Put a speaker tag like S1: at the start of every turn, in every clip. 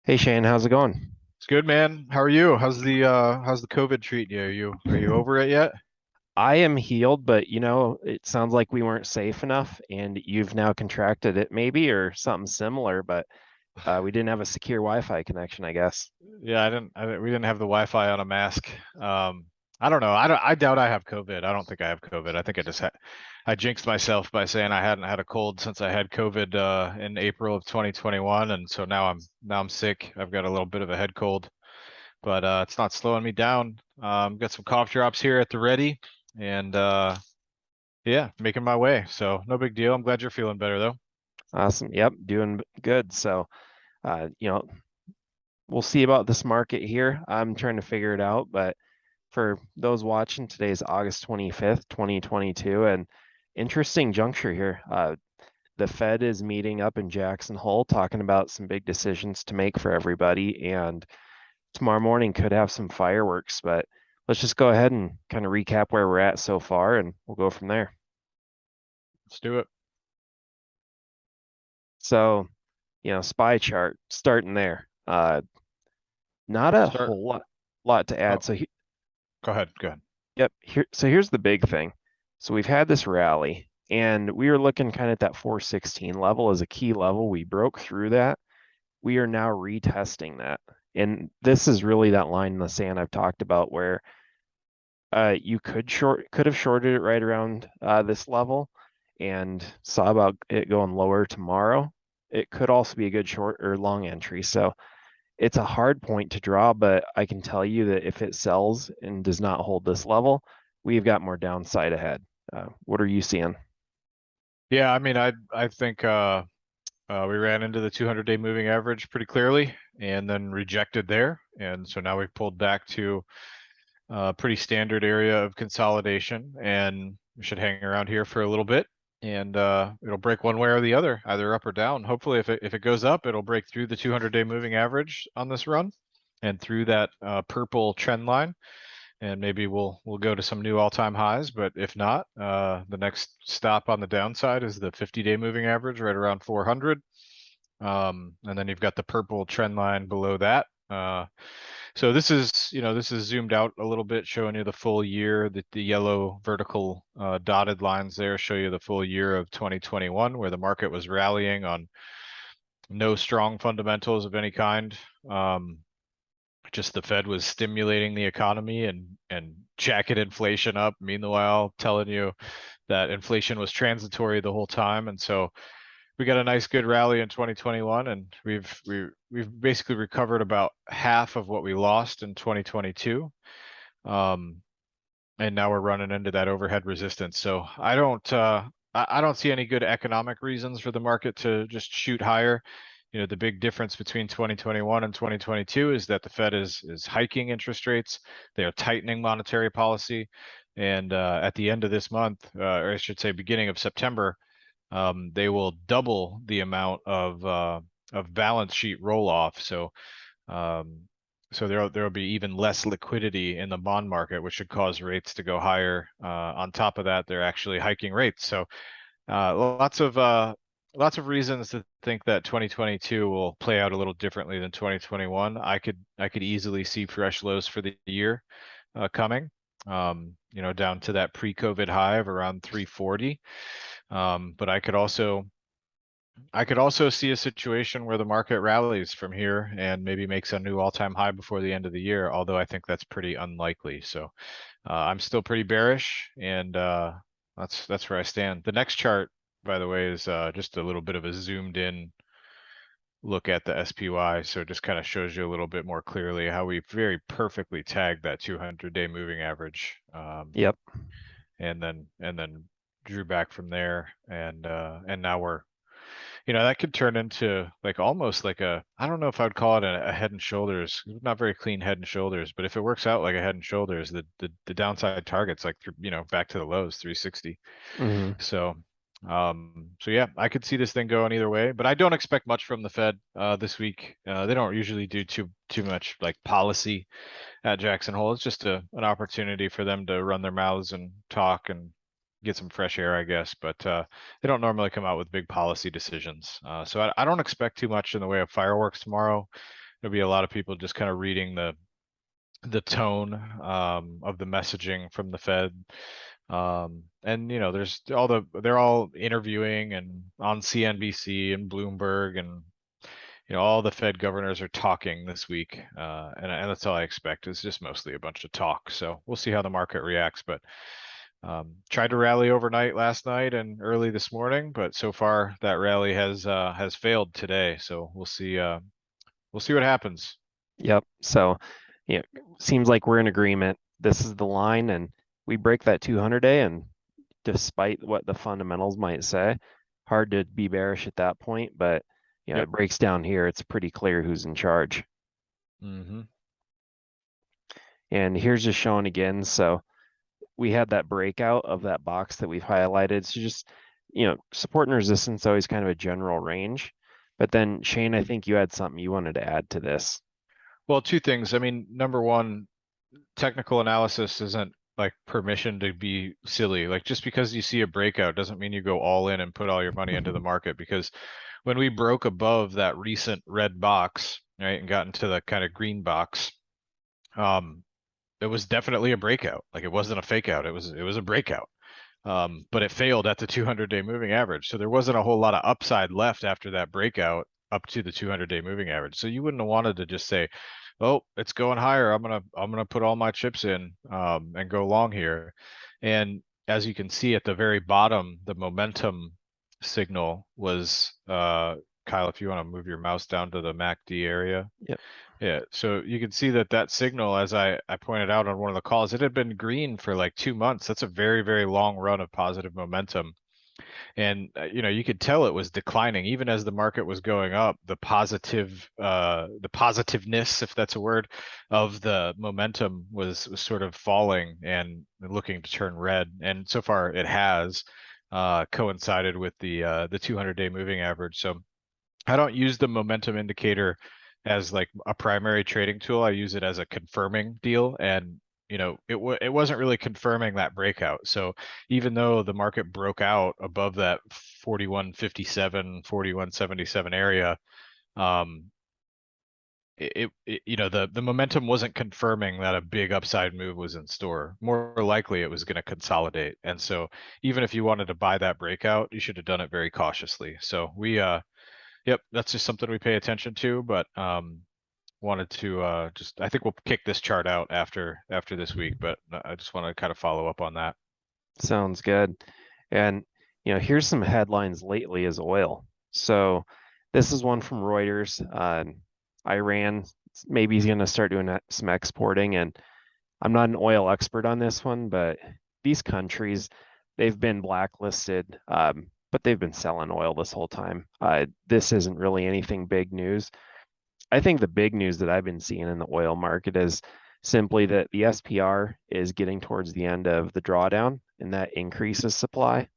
S1: Hey Shane, how's it going?
S2: It's good, man. How are you? How's the COVID treating you? Are you over it yet?
S1: I am healed, but it sounds like we weren't safe enough and you've now contracted it maybe or something similar, but we didn't have a secure Wi-Fi connection, I guess.
S2: Yeah, we didn't have the Wi-Fi on a mask. I don't know. I doubt I have COVID. I don't think I have COVID. I think I jinxed myself by saying I hadn't had a cold since I had COVID in April of 2021, and so now I'm sick. I've got a little bit of a head cold, but it's not slowing me down. Got some cough drops here at the ready, and yeah, making my way. So no big deal. I'm glad you're feeling better though.
S1: Awesome. Yep, doing good. So, uh, you know, we'll see about this market here. I'm trying to figure it out, but for those watching, today's August 25th, 2022, and interesting juncture here. The Fed is meeting up in Jackson Hole talking about some big decisions to make for everybody, and tomorrow morning could have some fireworks, but let's just go ahead and kind of recap where we're at so far and we'll go from there.
S2: Let's do it.
S1: So, SPY chart starting there. Not a
S2: Start.
S1: whole lot to
S2: Oh,
S1: add. So,
S2: go ahead. Go ahead.
S1: yep, here's the big thing. So we've had this rally and we were looking kind of at that 416 level as a key level. We broke through that. We are now retesting that. And this is really that line in the sand I've talked about where you could have shorted it right around this level and saw about it going lower tomorrow. It could also be a good short or long entry. So it's a hard point to draw, but I can tell you that if it sells and does not hold this level, we've got more downside ahead. What are you seeing?
S2: Yeah, I mean, I think we ran into the 200-day moving average pretty clearly, and then rejected there, and so now we've pulled back to a pretty standard area of consolidation, and we should hang around here for a little bit, and it'll break one way or the other, either up or down. Hopefully, if it goes up, it'll break through the 200-day moving average on this run, and through that purple trend line. And maybe we'll go to some new all-time highs. But if not, the next stop on the downside is the 50-day moving average right around 400. And then you've got the purple trend line below that. So this is zoomed out a little bit, showing you the full year. The yellow vertical dotted lines there show you the full year of 2021, where the market was rallying on no strong fundamentals of any kind. Just the Fed was stimulating the economy and jacking inflation up, meanwhile telling you that inflation was transitory the whole time. And so we got a nice good rally in 2021, and we've basically recovered about half of what we lost in 2022. Um, and now we're running into that overhead resistance. So I don't see any good economic reasons for the market to just shoot higher. The big difference between 2021 and 2022 is that the Fed is hiking interest rates. They are tightening monetary policy, and at the end of this month, or I should say, beginning of September, they will double the amount of balance sheet roll off. Um, so there'll be even less liquidity in the bond market, which should cause rates to go higher. On top of that, they're actually hiking rates. So lots of reasons to think that 2022 will play out a little differently than 2021. I could easily see fresh lows for the year coming. Down to that pre-COVID high of around 340. But I could also see a situation where the market rallies from here and maybe makes a new all-time high before the end of the year, although I think that's pretty unlikely. So I'm still pretty bearish, and that's where I stand. The next chart, by the way, is just a little bit of a zoomed in look at the SPY. So it just kind of shows you a little bit more clearly how we very perfectly tagged that 200-day moving average,
S1: Yep.
S2: and then drew back from there, and now that could turn into like almost like I don't know if I would call it a head and shoulders, not very clean head and shoulders, but if it works out like a head and shoulders, the downside target's like, back to the lows, 360.
S1: Hmm.
S2: So yeah, I could see this thing going either way, but I don't expect much from the Fed this week. They don't usually do too much like policy at Jackson Hole. It's just an opportunity for them to run their mouths and talk and get some fresh air, I guess. But they don't normally come out with big policy decisions. So I don't expect too much in the way of fireworks tomorrow. there'll be a lot of people just kind of reading the tone of the messaging from the Fed. And you know, they're all interviewing and on CNBC and Bloomberg, and you know, all the Fed governors are talking this week. And that's all I expect. It's just mostly a bunch of talk. So we'll see how the market reacts. But tried to rally overnight last night and early this morning, but so far that rally has failed today. So we'll see what happens.
S1: Yep. So, you know, seems like we're in agreement. This is the line, and we break that 200 day, and despite what the fundamentals might say, hard to be bearish at that point. But you know,
S2: Yep.
S1: it breaks down here. It's pretty clear who's in charge.
S2: Mm-hmm.
S1: And here's just showing again. So we had that breakout of that box that we've highlighted. So just, you know, support and resistance always kind of a general range. But then Shane, I think you had something you wanted to add to this.
S2: Well, two things. I mean, number one, technical analysis isn't like permission to be silly. Like just because you see a breakout doesn't mean you go all in and put all your money into the market, because when we broke above that recent red box, right, and got into the kind of green box, it was definitely a breakout. Like it wasn't a fake out. It was a breakout. But it failed at the 200-day moving average. So there wasn't a whole lot of upside left after that breakout up to the 200-day moving average. So you wouldn't have wanted to just say, "Oh, it's going higher. I'm gonna put all my chips in and go long here." And as you can see at the very bottom, the momentum signal was Kyle, if you want to move your mouse down to the MACD area.
S1: Yep.
S2: Yeah, so you can see that signal, as I pointed out on one of the calls, it had been green for like 2 months. That's a very, very long run of positive momentum. And you know, you could tell it was declining even as the market was going up. The positiveness, if that's a word, of the momentum was sort of falling and looking to turn red. And so far it has coincided with the 200-day moving average. So I don't use the momentum indicator as like a primary trading tool. I use it as a confirming deal, and you know, it wasn't really confirming that breakout. So even though the market broke out above that 4157, 4177 area, um, you know, the momentum wasn't confirming that a big upside move was in store. More likely it was going to consolidate. And so even if you wanted to buy that breakout, you should have done it very cautiously. So yep, that's just something we pay attention to, but wanted to just, I think we'll kick this chart out after this week, but I just want to kind of follow up on that.
S1: Sounds good. And you know, here's some headlines lately is oil. So this is one from Reuters. Iran maybe he's going to start doing some exporting, and I'm not an oil expert on this one, but these countries, they've been blacklisted, but they've been selling oil this whole time. This isn't really anything big news. I think the big news that I've been seeing in the oil market is simply that the SPR is getting towards the end of the drawdown, and that increases supply.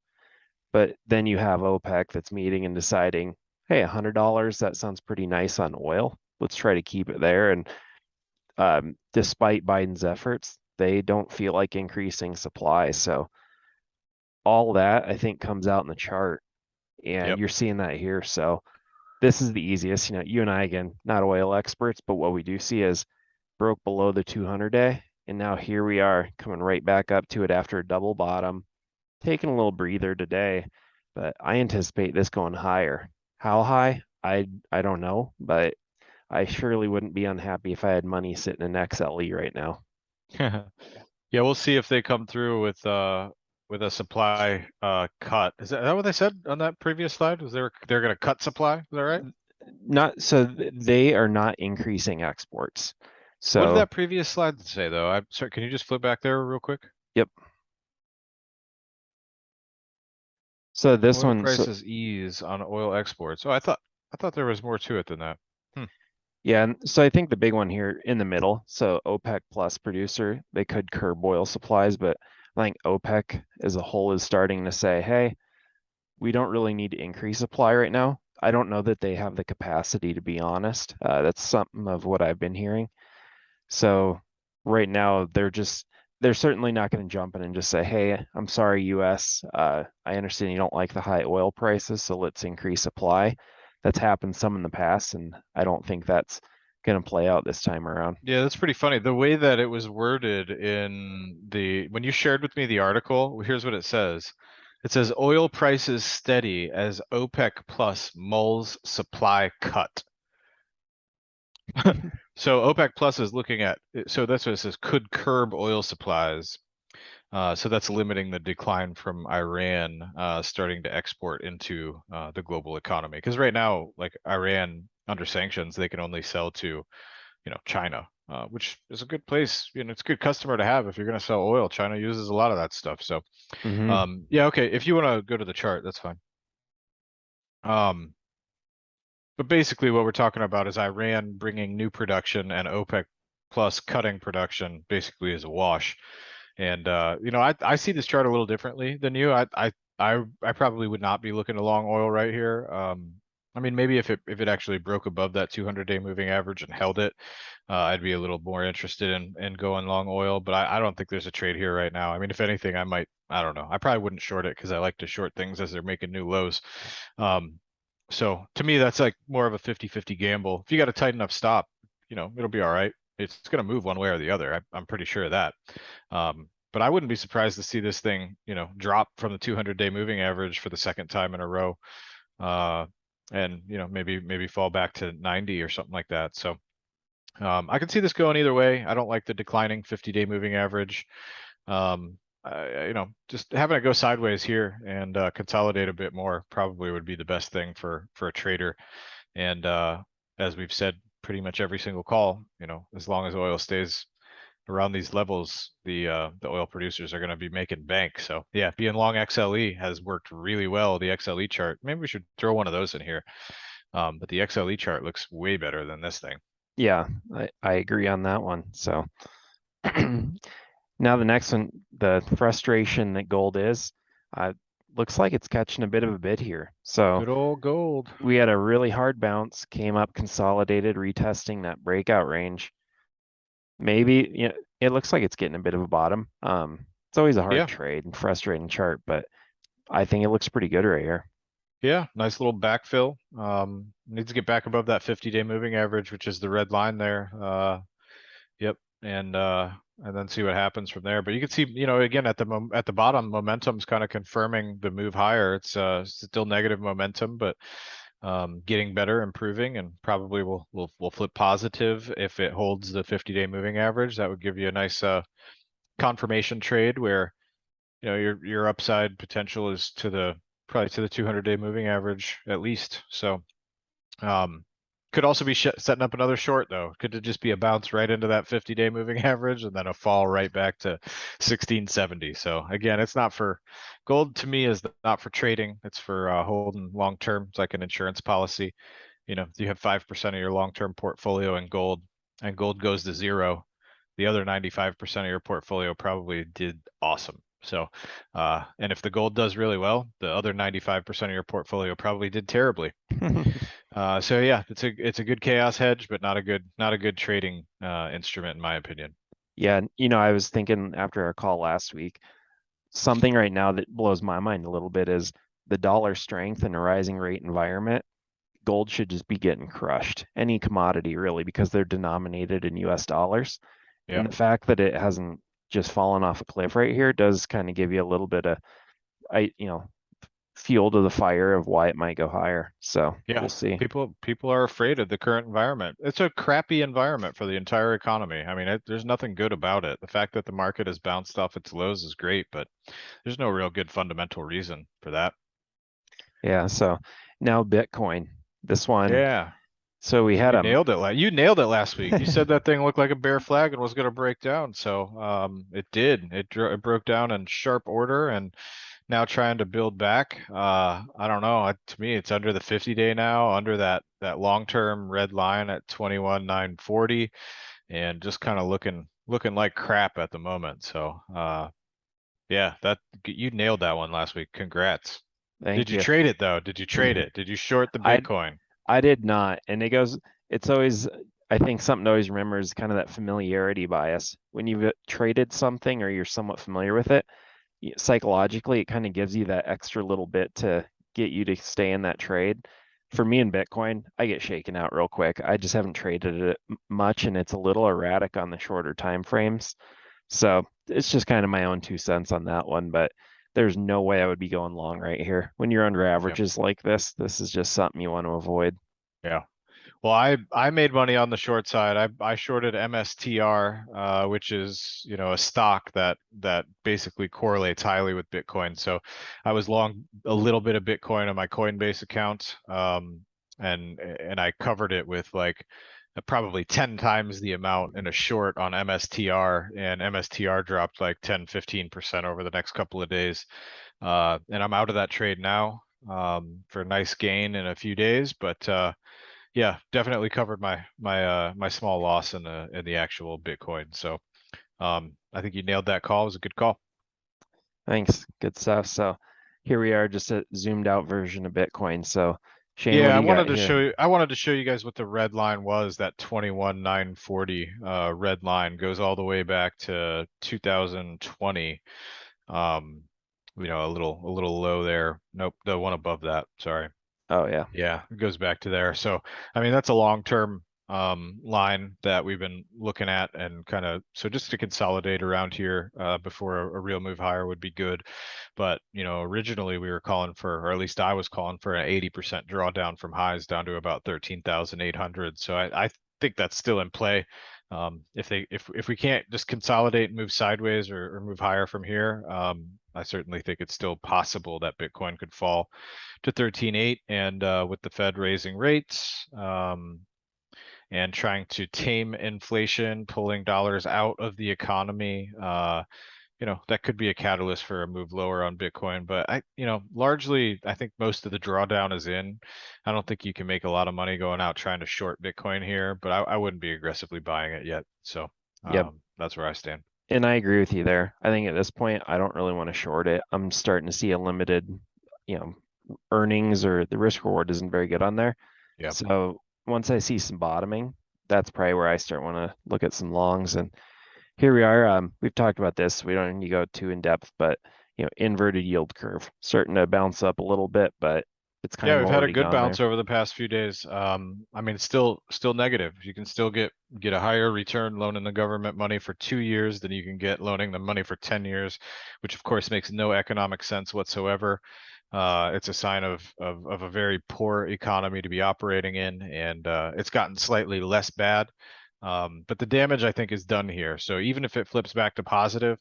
S1: But then you have OPEC that's meeting and deciding, hey, $100, that sounds pretty nice on oil. Let's try to keep it there. And despite Biden's efforts, they don't feel like increasing supply. So all that I think comes out in the chart, and
S2: Yep.
S1: you're seeing that here. So this is the easiest. You know, you and I, again, not oil experts, but what we do see is broke below the 200 day, and now here we are coming right back up to it after a double bottom, taking a little breather today, but I anticipate this going higher. How high? I don't know, but I surely wouldn't be unhappy if I had money sitting in XLE right now.
S2: Yeah, we'll see if they come through with a supply cut. Is that what they said on that previous slide? Was they're going to cut supply? Is that right?
S1: Not so they are not increasing exports.
S2: What did
S1: So,
S2: that previous slide say though? I'm sorry, can you just flip back there real quick?
S1: yep. So this
S2: Oil
S1: one, so
S2: prices ease on oil exports. Oh, I thought there was more to it than that.
S1: yeah, and so I think the big one here in the middle, so OPEC plus producer, they could curb oil supplies, but I think OPEC as a whole is starting to say, hey, we don't really need to increase supply right now. I don't know that they have the capacity, to be honest. That's something of what I've been hearing. So right now they're certainly not going to jump in and just say, hey, I'm sorry, US. I understand you don't like the high oil prices, so let's increase supply. That's happened some in the past, and I don't think that's gonna play out this time around.
S2: Yeah, that's pretty funny. The way that it was worded when you shared with me the article, here's what it says. It says oil prices steady as OPEC plus mulls supply cut. So OPEC plus is looking at, so that's what it says, could curb oil supplies. So that's limiting the decline from Iran starting to export into the global economy. Because right now, like Iran under sanctions, they can only sell to, China, which is a good place. It's a good customer to have if you're going to sell oil. China uses a lot of that stuff. So,
S1: Hmm.
S2: yeah, okay. If you want to go to the chart, that's fine. But basically, what we're talking about is Iran bringing new production and OPEC plus cutting production basically is a wash. And I see this chart a little differently than you. I probably would not be looking to long oil right here. I mean, maybe if it actually broke above that 200-day moving average and held it, I'd be a little more interested in going long oil. But I don't think there's a trade here right now. I mean, if anything, I don't know. I probably wouldn't short it because I like to short things as they're making new lows. So to me, that's like more of a 50-50 gamble. If you got a tight enough stop, it'll be all right. It's going to move one way or the other. I'm pretty sure of that. But I wouldn't be surprised to see this thing, drop from the 200-day moving average for the second time in a row. And maybe fall back to 90 or something like that. So I can see this going either way. I don't like the declining 50-day moving average. Just having it go sideways here and consolidate a bit more probably would be the best thing for a trader. And as we've said pretty much every single call, as long as oil stays around these levels, the oil producers are going to be making bank. So yeah, being long XLE has worked really well. The XLE chart, maybe we should throw one of those in here. But the XLE chart looks way better than this thing.
S1: Yeah, I agree on that one. So now the next one, the frustration that gold is, looks like it's catching a bit of a bit here. So
S2: Good old gold.
S1: we had a really hard bounce, came up, consolidated, retesting that breakout range. Maybe, it looks like it's getting a bit of a bottom. It's always a hard
S2: Yeah.
S1: trade and frustrating chart, but I think it looks pretty good right here.
S2: Yeah, nice little backfill. Needs to get back above that 50-day moving average, which is the red line there. Yep, and then see what happens from there. But you can see, again at the bottom, momentum's kind of confirming the move higher. It's still negative momentum, but getting better, improving, and probably will flip positive if it holds the 50-day moving average. That would give you a nice confirmation trade where your upside potential is probably to the 200-day moving average at least. So could also be setting up another short though. Could it just be a bounce right into that 50-day moving average and then a fall right back to 1670? So again, it's not for gold. To me, is not for trading. It's for holding long term. It's like an insurance policy. If you have 5% of your long term portfolio in gold, and gold goes to zero, the other 95% of your portfolio probably did awesome. So, and if the gold does really well, the other 95% of your portfolio probably did terribly. So yeah, it's a good chaos hedge, but not a good trading instrument in my opinion.
S1: Yeah, I was thinking after our call last week, something right now that blows my mind a little bit is the dollar strength in a rising rate environment. Gold should just be getting crushed. Any commodity really, because they're denominated in US dollars.
S2: Yeah.
S1: And the fact that it hasn't just fallen off a cliff right here does kind of give you a little bit of fuel to the fire of why it might go higher. So
S2: Yeah,
S1: we'll see.
S2: people are afraid of the current environment. It's a crappy environment for the entire economy. I mean, there's nothing good about it. The fact that the market has bounced off its lows is great, but there's no real good fundamental reason for that.
S1: Yeah. So now Bitcoin, this one.
S2: Yeah,
S1: So we had
S2: you nailed it. You nailed it last week. You said that thing looked like a bear flag and was going to break down. So it did. It broke down in sharp order and now trying to build back. I don't know. To me, it's under the 50-day now, under that long-term red line at 21,940, and just kind of looking like crap at the moment. So yeah, you nailed that one last week. Congrats. Did
S1: Thank
S2: you
S1: you.
S2: trade it though? Did you trade it? Did you short the
S1: I
S2: Bitcoin?
S1: I did not. And it's always, I think something to always remember is kind of that familiarity bias. When you've traded something or you're somewhat familiar with it, psychologically, it kind of gives you that extra little bit to get you to stay in that trade. for me in Bitcoin, I get shaken out real quick. I just haven't traded it much, and it's a little erratic on the shorter time frames. So it's just kind of my own 2 cents on that one, but there's no way I would be going long right here. When you're under
S2: Yeah.
S1: averages like this is just something you want to avoid.
S2: Yeah. Well, I made money on the short side. I shorted MSTR, which is, you know, a stock that basically correlates highly with Bitcoin. So I was long a little bit of Bitcoin on my Coinbase account, and I covered it with like probably 10 times the amount in a short on MSTR, and MSTR dropped like 10-15% over the next couple of days. And I'm out of that trade now, for a nice gain in a few days, but yeah, definitely covered my small loss in the actual Bitcoin. So I think you nailed that call. It was a good call.
S1: Thanks. Good stuff. So here we are, just a zoomed out version of Bitcoin. So Shane, what
S2: Yeah,
S1: do
S2: I
S1: you got
S2: wanted to
S1: here?
S2: show you I wanted to show you guys what the red line was. That 21,940 red line goes all the way back to 2020. Um, you know, a little low there. Nope, the one above that. Sorry.
S1: Oh yeah.
S2: Yeah, it goes back to there. So, I mean, that's a long-term line that we've been looking at, and kind of, so just to consolidate around here before a real move higher would be good. But, you know, originally we were calling for, or at least I was calling for, an 80% drawdown from highs down to about 13,800. So I think that's still in play. If we can't just consolidate and move sideways or move higher from here, I certainly think it's still possible that Bitcoin could fall to 13.8, and with the Fed raising rates, and trying to tame inflation, pulling dollars out of the economy, you know, that could be a catalyst for a move lower on Bitcoin. But you know, largely, I think most of the drawdown is in. I don't think you can make a lot of money going out trying to short Bitcoin here, but I wouldn't be aggressively buying it yet. So
S1: Yep.
S2: that's where I stand.
S1: And I agree with you there. I think at this point, I don't really want to short it. I'm starting to see a limited, you know, earnings, or the risk reward isn't very good on there.
S2: Yeah.
S1: So once I see some bottoming, that's probably where I start want to look at some longs. And here we are. We've talked about this. We don't need to go too in depth, but inverted yield curve starting to bounce up a little bit, but it's kind
S2: Yeah,
S1: of
S2: we've had a
S1: already
S2: good
S1: gone there.
S2: bounce over the past few days. I mean, it's still negative. You can still get a higher return loaning the government money for 2 years than you can get loaning them money for 10 years, which of course makes no economic sense whatsoever. It's a sign of a very poor economy to be operating in, and it's gotten slightly less bad. But the damage, I think, is done here. So even if it flips back to positive,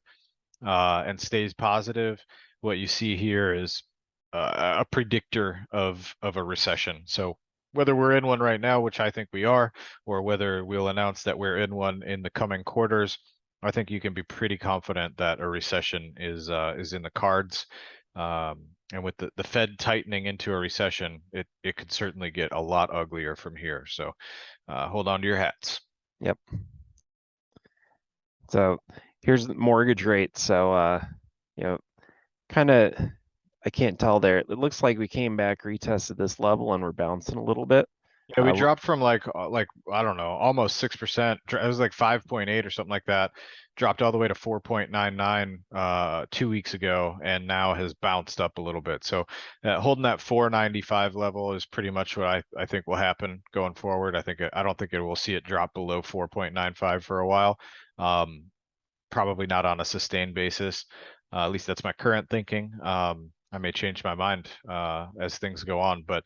S2: and stays positive, what you see here is a predictor of a recession. So whether we're in one right now, which I think we are, or whether we'll announce that we're in one in the coming quarters, I think you can be pretty confident that a recession is in the cards. And with the Fed tightening into a recession, it could certainly get a lot uglier from here. So hold on to your hats.
S1: Yep. So here's the mortgage rate. So you know, kind of, I can't tell there. It looks like we came back, retested this level, and we're bouncing a little bit.
S2: Yeah, we
S1: Uh,
S2: dropped from like I don't know, almost 6%. It was like 5.8 or something like that. Dropped all the way to 4.99 2 weeks ago, and now has bounced up a little bit. So holding that 495 level is pretty much what I think will happen going forward. I don't think it will see it drop below 4.95 for a while. Probably not on a sustained basis. At least that's my current thinking. I may change my mind as things go on, but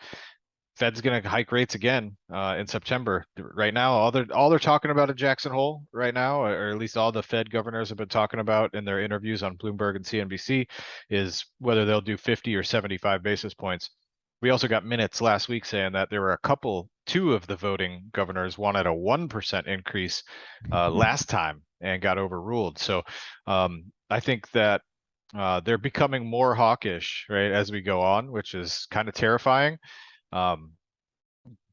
S2: Fed's going to hike rates again in September. Right now, all they're talking about at Jackson Hole right now, or at least all the Fed governors have been talking about in their interviews on Bloomberg and CNBC, is whether they'll do 50 or 75 basis points. We also got minutes last week saying that there were two of the voting governors wanted a 1% increase last time and got overruled. So I think that they're becoming more hawkish, right, as we go on, which is kind of terrifying. Um,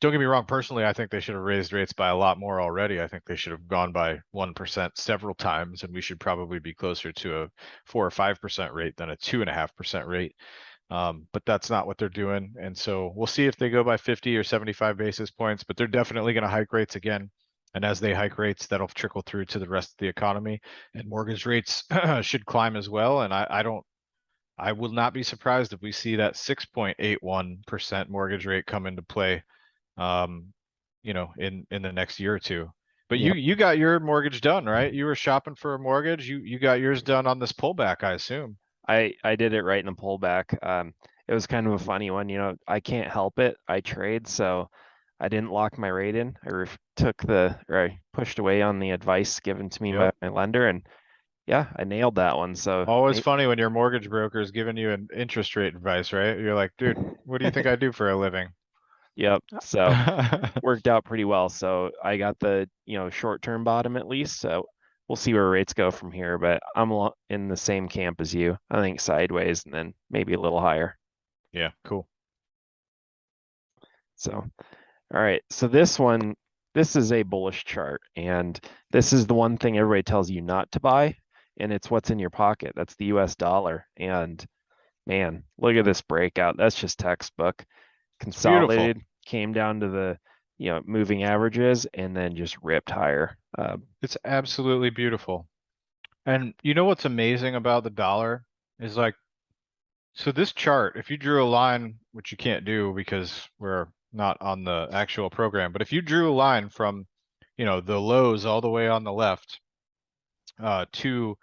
S2: don't get me wrong, personally, I think they should have raised rates by a lot more already. I think they should have gone by 1% several times, and we should probably be closer to a 4 or 5% rate than a 2.5% rate. But that's not what they're doing. And so we'll see if they go by 50 or 75 basis points, but they're definitely going to hike rates again. And as they hike rates, that'll trickle through to the rest of the economy, and mortgage rates should climb as well. And I will not be surprised if we see that 6.81% mortgage rate come into play, you know, in the next year or two. But
S1: Yep.
S2: you got your mortgage done, right? You were shopping for a mortgage. You got yours done on this pullback, I assume.
S1: I did it right in the pullback. It was kind of a funny one. I can't help it. I trade, so I didn't lock my rate in. I pushed away on the advice given to me
S2: Yep.
S1: by my lender, and yeah, I nailed that one. So
S2: Always funny when your mortgage broker is giving you an interest rate advice, right? You're like, dude, what do you think I do for a living?
S1: yep. So worked out pretty well. So I got the, short-term bottom at least. So we'll see where rates go from here, but in the same camp as you. I think sideways and then maybe a little higher.
S2: Yeah, cool.
S1: So, all right. So this is a bullish chart, and this is the one thing everybody tells you not to buy, and it's what's in your pocket. That's the US dollar. And man, look at this breakout. That's just textbook.
S2: It's beautiful.
S1: Consolidated, came down to the, moving averages, and then just ripped higher.
S2: It's absolutely beautiful. And you know what's amazing about the dollar is like, so this chart, if you drew a line, which you can't do because we're not on the actual program, but if you drew a line from, the lows all the way on the left, to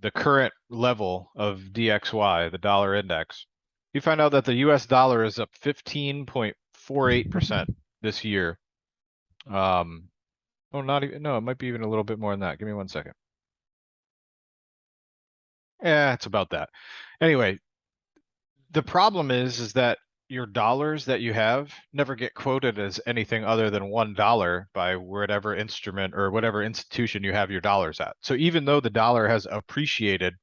S2: the current level of DXY, the dollar index, you find out that the US dollar is up 15.48% this year. Oh, not even, no, it might be even a little bit more than that. Give me 1 second. Yeah, it's about that. Anyway, the problem is that your dollars that you have never get quoted as anything other than $1 by whatever instrument or whatever institution you have your dollars at. So even though the dollar has appreciated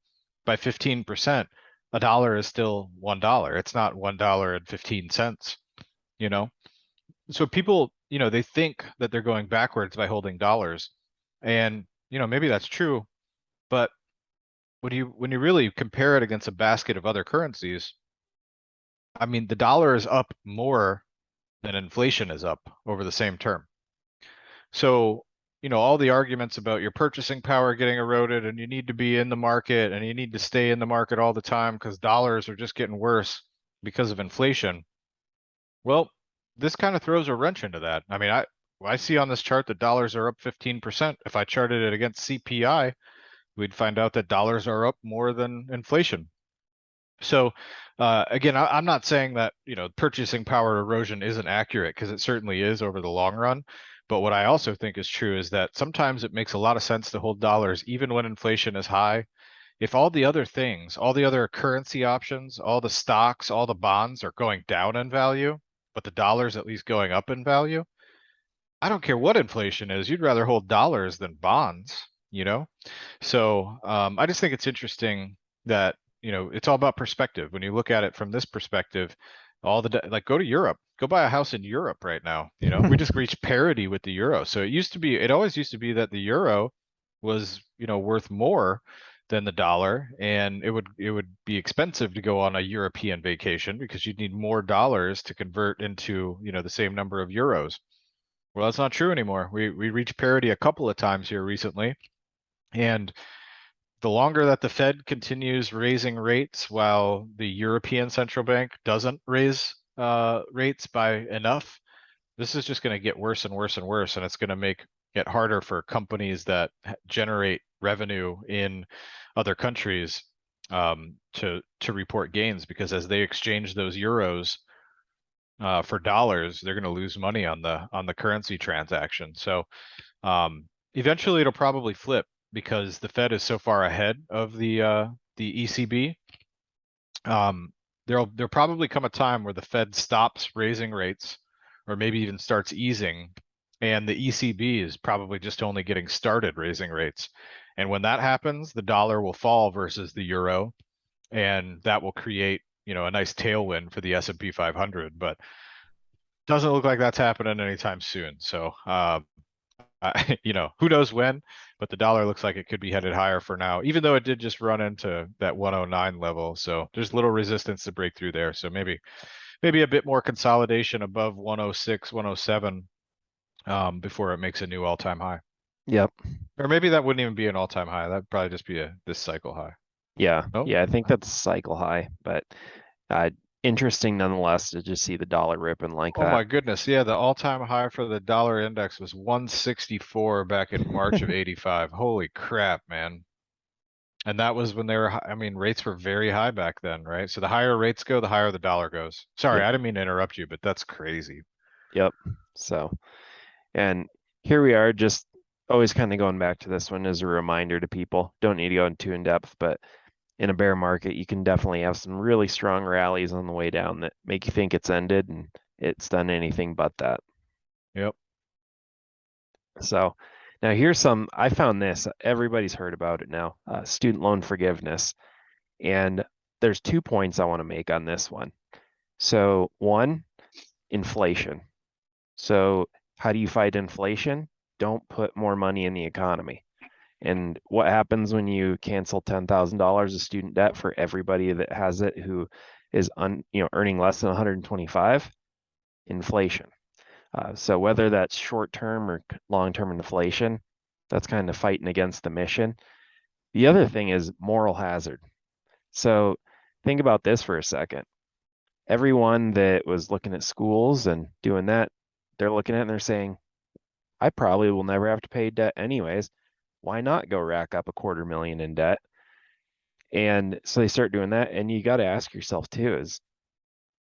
S2: by 15%, a dollar is still $1. It's not $1.15, you know? So people, they think that they're going backwards by holding dollars. And, maybe that's true, but when you really compare it against a basket of other currencies, I mean, the dollar is up more than inflation is up over the same term. So, all the arguments about your purchasing power getting eroded and you need to be in the market and you need to stay in the market all the time because dollars are just getting worse because of inflation. Well, this kind of throws a wrench into that. I mean, I see on this chart that dollars are up 15%. If I charted it against CPI, we'd find out that dollars are up more than inflation. So again, I'm not saying that, purchasing power erosion isn't accurate because it certainly is over the long run. But what I also think is true is that sometimes it makes a lot of sense to hold dollars even when inflation is high. If all the other things, all the other currency options, all the stocks, all the bonds are going down in value, but the dollar's at least going up in value, I don't care what inflation is, you'd rather hold dollars than bonds, So I just think it's interesting that, it's all about perspective. When you look at it from this perspective, like go to Europe, go buy a house in Europe right now. We just reached parity with the euro. So it always used to be that the euro was, worth more than the dollar, and it would be expensive to go on a European vacation because you'd need more dollars to convert into, the same number of euros. Well, that's not true anymore. We reached parity a couple of times here recently, and the longer that the Fed continues raising rates while the European Central Bank doesn't raise rates by enough, this is just going to get worse and worse and worse, and it's going to make it harder for companies that generate revenue in other countries to report gains, because as they exchange those euros for dollars, they're going to lose money on the currency transaction. So eventually it'll probably flip because the Fed is so far ahead of the ECB. There'll probably come a time where the Fed stops raising rates, or maybe even starts easing, and the ECB is probably just only getting started raising rates. And when that happens, the dollar will fall versus the euro, and that will create, a nice tailwind for the S&P 500. But doesn't look like that's happening anytime soon. So who knows when, but the dollar looks like it could be headed higher for now, even though it did just run into that 109 level. So there's little resistance to break through there. So maybe a bit more consolidation above 106, 107 before it makes a new all-time high.
S1: Yep.
S2: Or maybe that wouldn't even be an all-time high. That'd probably just be this cycle high.
S1: Yeah,
S2: Nope.
S1: yeah, I think that's a cycle high, but uh, interesting nonetheless to just see the dollar ripping like
S2: Oh
S1: that.
S2: my goodness. Yeah, the all-time high for the dollar index was 164 back in March of 85. Holy crap, man. And that was when they were, I mean, rates were very high back then, right? So the higher rates go, the higher the dollar goes. Sorry,
S1: Yep,
S2: I didn't mean to interrupt you, but that's crazy.
S1: yep. So, and here we are, just always kind of going back to this one as a reminder to people. Don't need to go into in depth, but in a bear market, you can definitely have some really strong rallies on the way down that make you think it's ended, and it's done anything but that.
S2: Yep.
S1: So now here's some, I found this, everybody's heard about it now, student loan forgiveness. And there's 2 points I want to make on this one. So one, inflation. So how do you fight inflation? Don't put more money in the economy. And what happens when you cancel $10,000 of student debt for everybody that has it who is earning less than 125? Inflation. So whether that's short-term or long-term inflation, that's kind of fighting against the mission. The other thing is moral hazard. So think about this for a second. Everyone that was looking at schools and doing that, they're looking at it and they're saying, I probably will never have to pay debt anyways. Why not go rack up $250,000 in debt? And so they start doing that. And you got to ask yourself too, is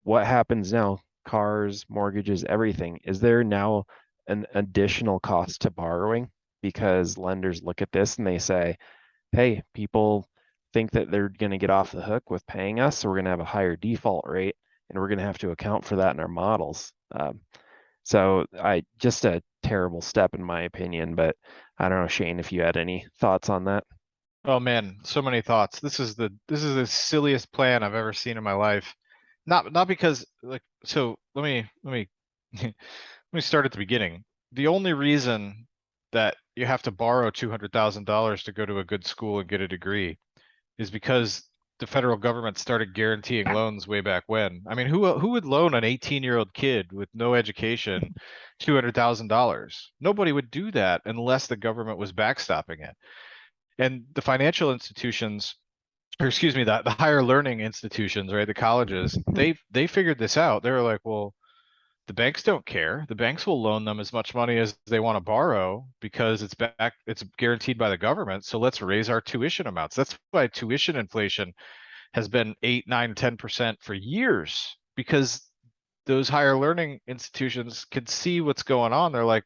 S1: what happens now? Cars, mortgages, everything. Is there now an additional cost to borrowing? Because lenders look at this and they say, hey, people think that they're going to get off the hook with paying us, so we're going to have a higher default rate, and we're going to have to account for that in our models. So I just a terrible step in my opinion, but I don't know, Shane, if you had any thoughts on that.
S2: Oh man, so many thoughts. This is the silliest plan I've ever seen in my life. Not because like so let me let me start at the beginning. The only reason that you have to borrow $200,000 to go to a good school and get a degree is because the federal government started guaranteeing loans way back when. I mean, who would loan an 18-year-old kid with no education $200,000? Nobody would do that unless the government was backstopping it. And the financial institutions, or excuse me, the higher learning institutions, right, the colleges, they figured this out. They were like, well, the banks don't care. The banks will loan them as much money as they want to borrow because it's guaranteed by the government. So let's raise our tuition amounts. That's why tuition inflation has been 8, 9, 10% for years because those higher learning institutions could see what's going on. They're like,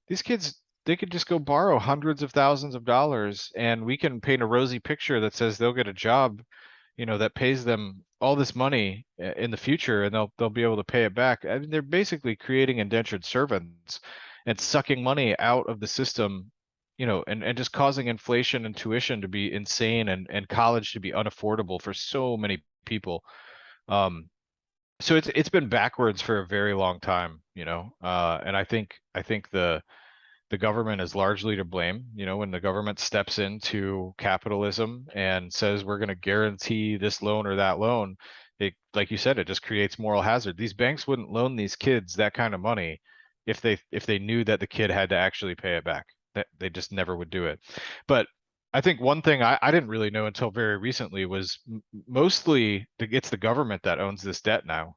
S2: these kids, they could just go borrow hundreds of thousands of dollars and we can paint a rosy picture that says they'll get a job, that pays them all this money in the future and they'll be able to pay it back. I mean, they're basically creating indentured servants and sucking money out of the system, and just causing inflation and tuition to be insane and college to be unaffordable for so many people. Um, so it's been backwards for a very long time, and I think the government is largely to blame. When the government steps into capitalism and says we're going to guarantee this loan or that loan, it, like you said, it just creates moral hazard. These banks wouldn't loan these kids that kind of money if they knew that the kid had to actually pay it back. That they just never would do it. But I think one thing I didn't really know until very recently was mostly it's the government that owns this debt now.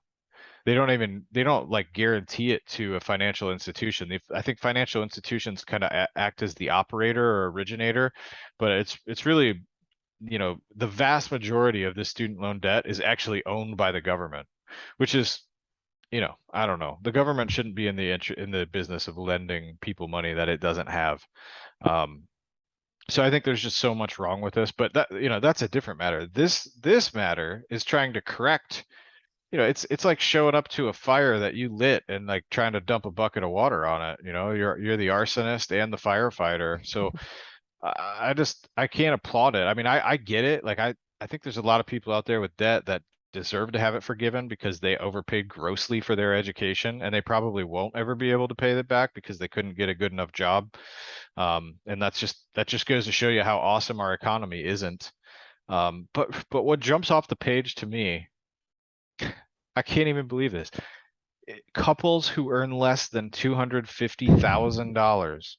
S2: They don't like guarantee it to a financial institution. I think financial institutions kind of act as the operator or originator, but it's really, the vast majority of the student loan debt is actually owned by the government, which is, I don't know. The government shouldn't be in the business of lending people money that it doesn't have. Um, so I think there's just so much wrong with this, but that's a different matter. This matter is trying to correct. It's like showing up to a fire that you lit and like trying to dump a bucket of water on it. You're the arsonist and the firefighter. So I can't applaud it. I mean, I get it. Like I think there's a lot of people out there with debt that deserve to have it forgiven because they overpaid grossly for their education and they probably won't ever be able to pay it back because they couldn't get a good enough job. And that just goes to show you how awesome our economy isn't. But what jumps off the page to me, I can't even believe this. Couples who earn less than $250,000.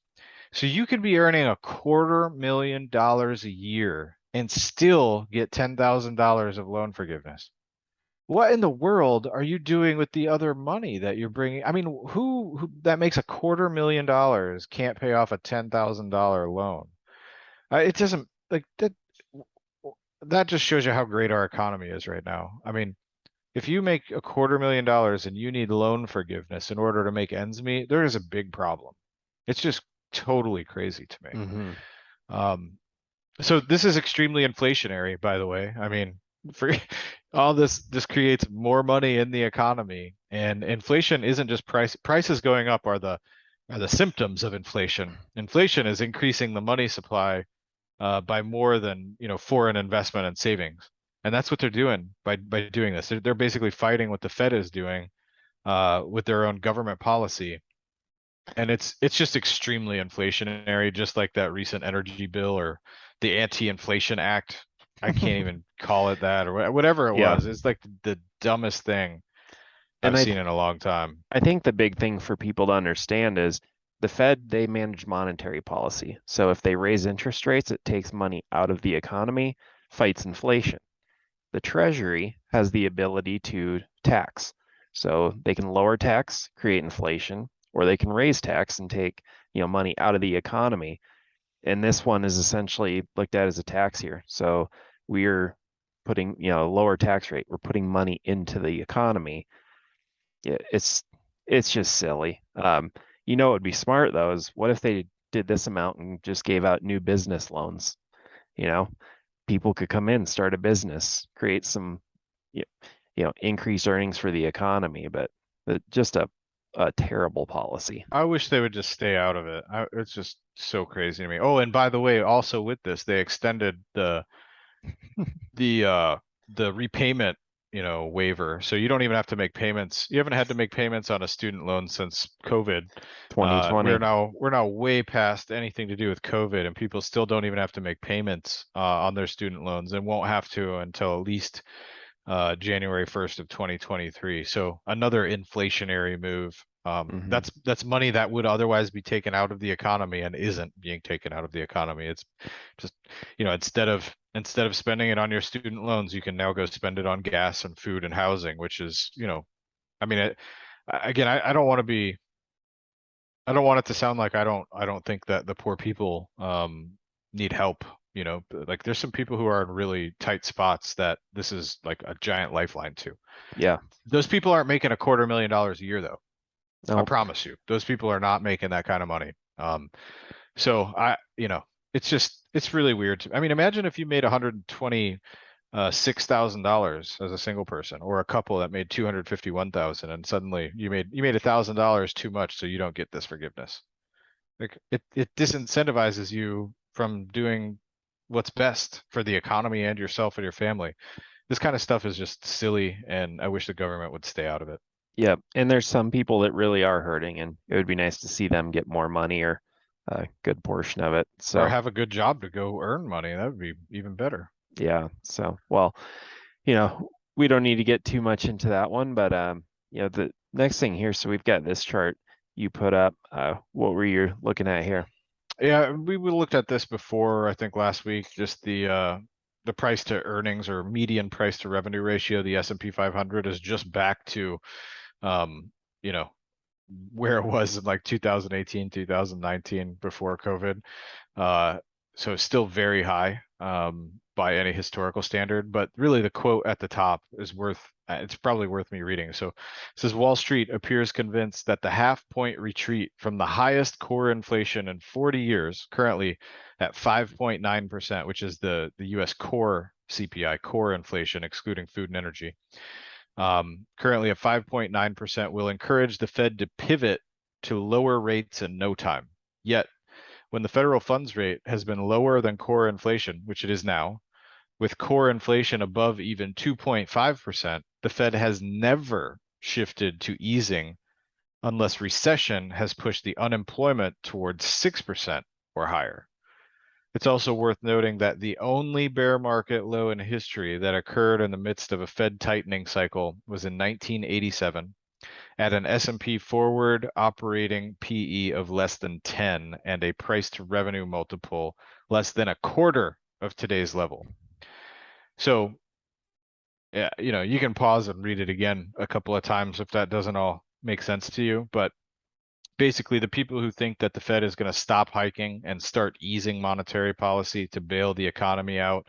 S2: So you could be earning $250,000 a year and still get $10,000 of loan forgiveness. What in the world are you doing with the other money that you're bringing? I mean, who that makes $250,000 can't pay off a $10,000 loan? It doesn't like that. That just shows you how great our economy is right now. I mean, if you make $250,000 and you need loan forgiveness in order to make ends meet, there is a big problem. It's just totally crazy to me.
S1: Mm-hmm.
S2: So this is extremely inflationary, by the way. I mean, for all this creates more money in the economy, and inflation isn't just prices going up are the symptoms of inflation. Inflation is increasing the money supply by more than foreign investment and savings, and that's what they're doing by doing this. They're basically fighting what the Fed is doing with their own government policy, and it's just extremely inflationary, just like that recent energy bill or the Anti-Inflation Act. I can't even call it that, or whatever it
S1: Yeah.
S2: was. It's like the dumbest thing
S1: And
S2: I've seen in a long time.
S1: I think the big thing for people to understand is the Fed, they manage monetary policy. So if they raise interest rates, it takes money out of the economy, fights inflation. The Treasury has the ability to tax. So they can lower tax, create inflation, or they can raise tax and take, money out of the economy. And this one is essentially looked at as a tax here. So we're putting, lower tax rate. We're putting money into the economy. Yeah, it's just silly. It would be smart though is what if they did this amount and just gave out new business loans? You know, people could come in, start a business, create some, y- increased earnings for the economy, but just a terrible policy.
S2: I wish they would just stay out of it. It's just so crazy to me. Oh, and by the way, also with this, they extended the uh the repayment, waiver. So you don't even have to make payments. You haven't had to make payments on a student loan since COVID. We're
S1: 2020.
S2: now way past anything to do with COVID, and people still don't even have to make payments on their student loans and won't have to until at least January 1st of 2023. So another inflationary move.
S1: Hmm.
S2: That's money that would otherwise be taken out of the economy and isn't being taken out of the economy. It's just, instead of spending it on your student loans, you can now go spend it on gas and food and housing, which is, I mean, again, I don't want to be, I don't want it to sound like I don't think that the poor people need help. Like there's some people who are in really tight spots that this is like a giant lifeline to.
S1: Yeah.
S2: Those people aren't making $250,000 a year though. I
S1: No.
S2: promise you, those people are not making that kind of money. So it's really weird. I mean, imagine if you made $126,000 as a single person, or a couple that made 251,000, and suddenly you made $1,000 too much, so you don't get this forgiveness. Like it disincentivizes you from doing what's best for the economy and yourself and your family. This kind of stuff is just silly, and I wish the government would stay out of it.
S1: Yeah. And there's some people that really are hurting, and it would be nice to see them get more money or a good portion of it.
S2: Or
S1: So,
S2: have a good job to go earn money. That would be even better.
S1: yeah. So, well, we don't need to get too much into that one, but the next thing here, so we've got this chart you put up. What were you looking at here?
S2: Yeah, we looked at this before, I think last week, just the price to earnings or median price to revenue ratio, the S&P 500 is just back to you know, where it was in like 2018, 2019 before COVID. Uh, so it's still very high by any historical standard, but really the quote at the top is it's probably worth me reading. So it says Wall Street appears convinced that the half-point retreat from the highest core inflation in 40 years, currently at 5.9%, which is the US core CPI, core inflation excluding food and energy, currently at 5.9%, will encourage the Fed to pivot to lower rates in no time. Yet, when the federal funds rate has been lower than core inflation, which it is now, with core inflation above even 2.5%, the Fed has never shifted to easing unless recession has pushed the unemployment towards 6% or higher. It's also worth noting that the only bear market low in history that occurred in the midst of a Fed tightening cycle was in 1987 at an S&P forward operating PE of less than 10 and a price to revenue multiple less than a quarter of today's level. So, yeah, you can pause and read it again a couple of times if that doesn't all make sense to you. But basically, the people who think that the Fed is going to stop hiking and start easing monetary policy to bail the economy out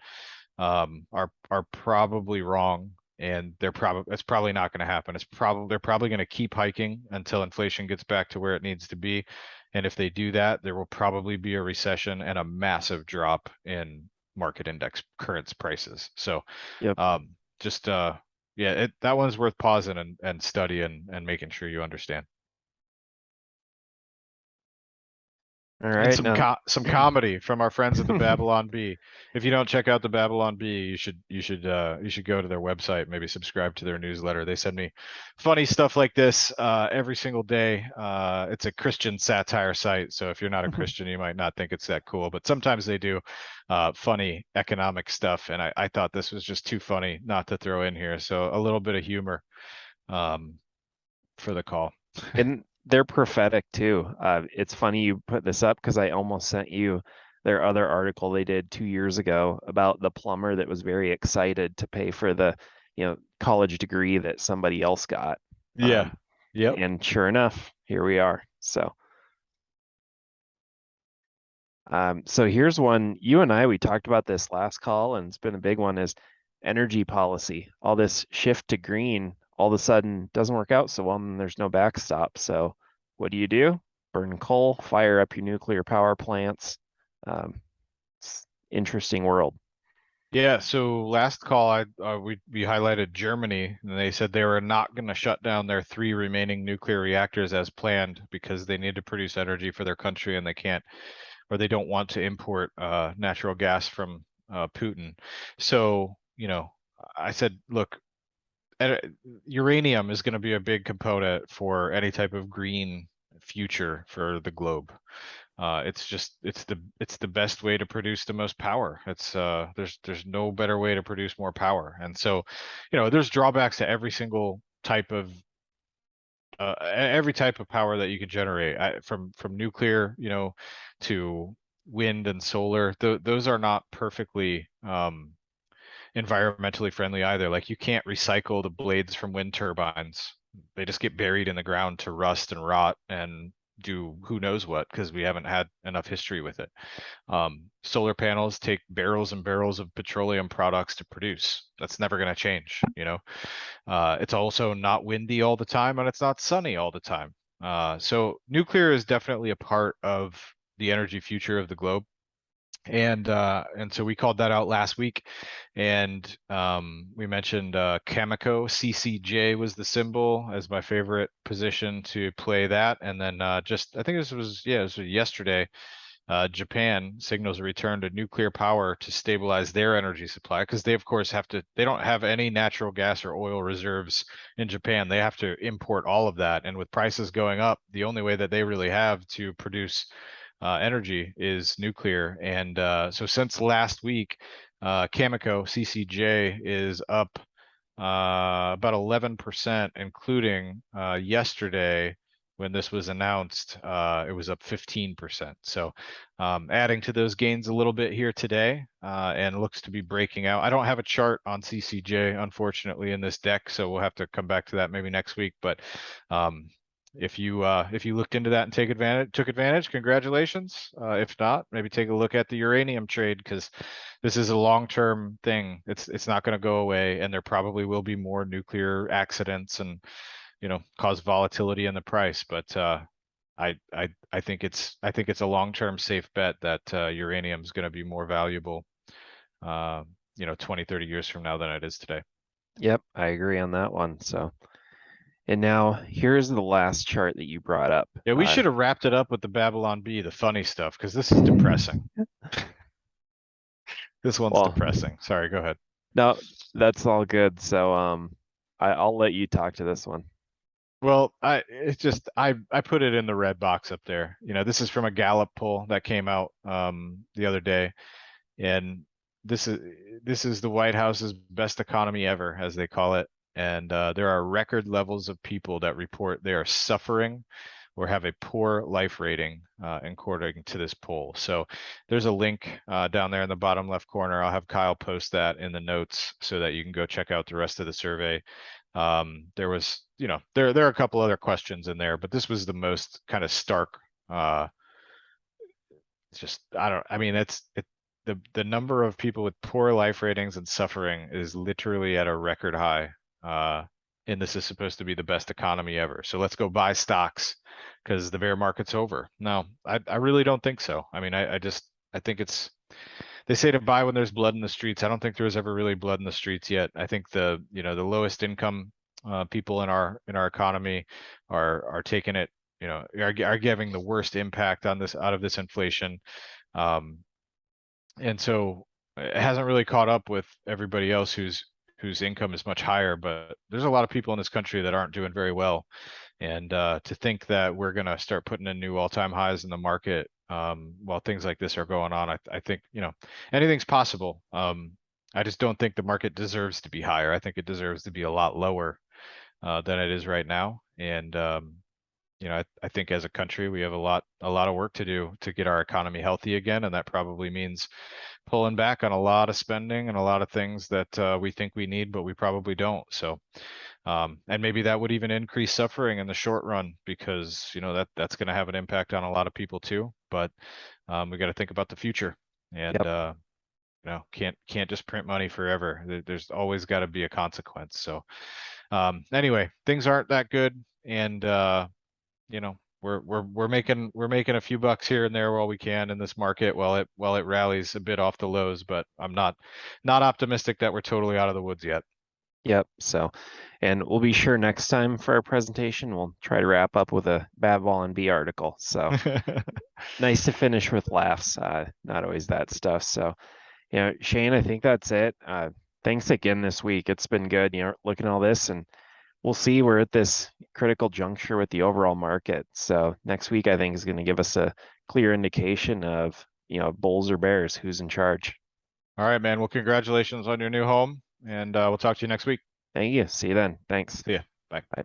S2: are probably wrong, and it's probably not going to happen. They're probably going to keep hiking until inflation gets back to where it needs to be, and if they do that, there will probably be a recession and a massive drop in market index currents prices. So,
S1: Yep.
S2: just yeah, that one's worth pausing and studying and making sure you understand.
S1: All
S2: And
S1: right. Now,
S2: some comedy from our friends at the Babylon Bee. If you don't check out the Babylon Bee, you should go to their website, maybe subscribe to their newsletter. They send me funny stuff like this every single day. It's a Christian satire site, so if you're not a Christian, you might not think it's that cool, but sometimes they do funny economic stuff, and I thought this was just too funny not to throw in here. So a little bit of humor for the call.
S1: and they're prophetic too. It's funny you put this up because I almost sent you their other article they did 2 years ago about the plumber that was very excited to pay for the, college degree that somebody else got.
S2: Yeah. Yep.
S1: And sure enough, here we are. So here's one. You and we talked about this last call, and it's been a big one, is energy policy. All this shift to green all of a sudden doesn't work out so well, and there's no backstop. So what do? Burn coal, fire up your nuclear power plants. Interesting world.
S2: Yeah, so last call we highlighted Germany, and they said they were not going to shut down their 3 remaining nuclear reactors as planned because they need to produce energy for their country, and they can't, or they don't want to import natural gas from Putin. So, I said, look, uranium is going to be a big component for any type of green future for the globe. It's the best way to produce the most power. There's no better way to produce more power. And so, there's drawbacks to every single type of power that you could generate, from nuclear, to wind and solar. Those are not perfectly environmentally friendly either. Like, you can't recycle the blades from wind turbines. They just get buried in the ground to rust and rot and do who knows what, because we haven't had enough history with it. Solar panels take barrels and barrels of petroleum products to produce. That's never going to change. It's also not windy all the time, and it's not sunny all the time. So nuclear is definitely a part of the energy future of the globe. And so we called that out last week, and we mentioned Cameco. CCJ was the symbol, as my favorite position to play that. And then I think this was yesterday. Japan signals a return to nuclear power to stabilize their energy supply, because they of course they don't have any natural gas or oil reserves in Japan. They have to import all of that, and with prices going up, the only way that they really have to produce energy is nuclear. And so since last week, Cameco CCJ is up about 11%, including yesterday when this was announced, it was up 15%. So adding to those gains a little bit here today, and looks to be breaking out. I don't have a chart on CCJ, unfortunately, in this deck, so we'll have to come back to that maybe next week. But if you looked into that and took advantage, congratulations. If not, maybe take a look at the uranium trade, because this is a long-term thing. It's not going to go away, and there probably will be more nuclear accidents and cause volatility in the price. But I think it's a long-term safe bet that uranium is going to be more valuable 20, 30 years from now than it is today.
S1: Yep, I agree on that one. So, and now here's the last chart that you brought up.
S2: Yeah, we should have wrapped it up with the Babylon Bee, the funny stuff, because this is depressing. This one's depressing. Sorry, go ahead.
S1: No, that's all good. So I'll let you talk to this one.
S2: Well, I put it in the red box up there. This is from a Gallup poll that came out the other day, and this is the White House's best economy ever, as they call it. And there are record levels of people that report they are suffering or have a poor life rating, according to this poll. So there's a link down there in the bottom left corner. I'll have Kyle post that in the notes so that you can go check out the rest of the survey. There was, there are a couple other questions in there, but this was the most kind of stark. It's just, I mean, the number of people with poor life ratings and suffering is literally at a record high. And this is supposed to be the best economy ever. So let's go buy stocks because the bear market's over. No, I really don't think so. I mean, I think they say to buy when there's blood in the streets. I don't think there was ever really blood in the streets yet. I think the lowest income people in our economy are taking it, are giving the worst impact on this out of this inflation. And so it hasn't really caught up with everybody else whose income is much higher, but there's a lot of people in this country that aren't doing very well. And to think that we're going to start putting in new all-time highs in the market while things like this are going on, I think, anything's possible. I just don't think the market deserves to be higher. I think it deserves to be a lot lower than it is right now. And I think as a country, we have a lot of work to do to get our economy healthy again, and that probably means pulling back on a lot of spending and a lot of things that we think we need, but we probably don't. So, and maybe that would even increase suffering in the short run because that's going to have an impact on a lot of people too. But we got to think about the future, and can't just print money forever. There's always got to be a consequence. So, anyway, things aren't that good, and we're making a few bucks here and there while we can in this market while it rallies a bit off the lows, but I'm not optimistic that we're totally out of the woods yet.
S1: Yep. So, and we'll be sure next time for our presentation, we'll try to wrap up with a Bad Ball and B article. So nice to finish with laughs. Not always that stuff. So, Shane, I think that's it. Thanks again this week. It's been good, looking at all this, and we'll see. We're at this critical juncture with the overall market. So next week, I think, is going to give us a clear indication of, bulls or bears, who's in charge.
S2: All right, man. Well, congratulations on your new home, and we'll talk to you next week.
S1: Thank you. See you then. Thanks.
S2: See ya. Bye.
S1: Bye.